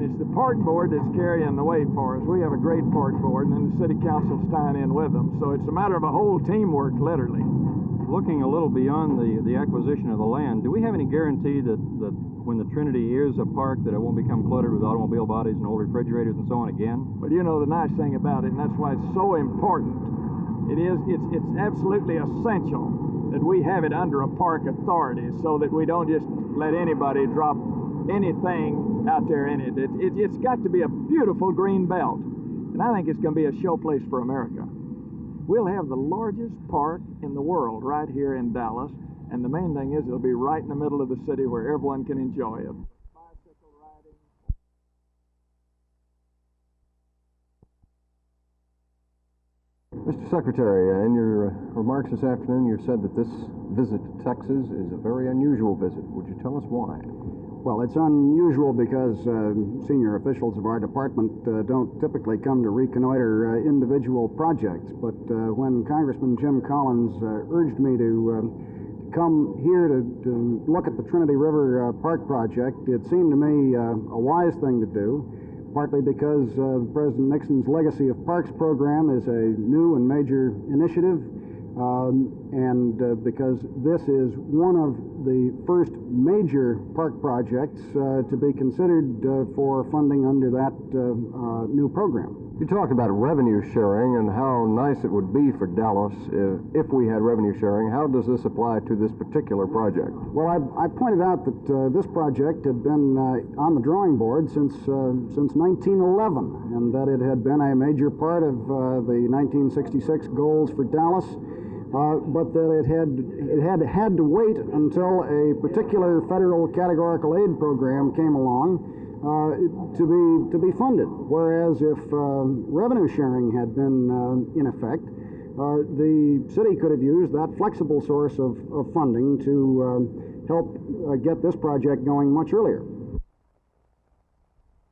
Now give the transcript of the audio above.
it's the park board that's carrying the weight for us. We have a great park board, and then the city council's tying in with them. So it's a matter of a whole teamwork, literally. Looking a little beyond the acquisition of the land, do we have any guarantee that when the Trinity is a park that it won't become cluttered with automobile bodies and old refrigerators and so on again? But you know the nice thing about it, and that's why it's so important, it's absolutely essential that we have it under a park authority so that we don't just let anybody drop anything out there in it. It's got to be a beautiful green belt, and I think it's going to be a show place for America. We'll have the largest park in the world right here in Dallas, and the main thing is it'll be right in the middle of the city where everyone can enjoy it. Bicycle riding. Mr. Secretary, in your remarks this afternoon, you said that this visit to Texas is a very unusual visit. Would you tell us why? Well, it's unusual because senior officials of our department don't typically come to reconnoiter individual projects. But when Congressman Jim Collins urged me to come here to look at the Trinity River Park project, it seemed to me a wise thing to do, partly because President Nixon's Legacy of Parks program is a new and major initiative, and because this is one of the first major park projects to be considered for funding under that new program. You talked about revenue sharing and how nice it would be for Dallas if we had revenue sharing. How does this apply to this particular project? Well, I pointed out that this project had been on the drawing board since 1911, and that it had been a major part of the 1966 goals for Dallas. But that it had to wait until a particular federal categorical aid program came along to be funded. Whereas if revenue sharing had been in effect, the city could have used that flexible source of funding to help get this project going much earlier.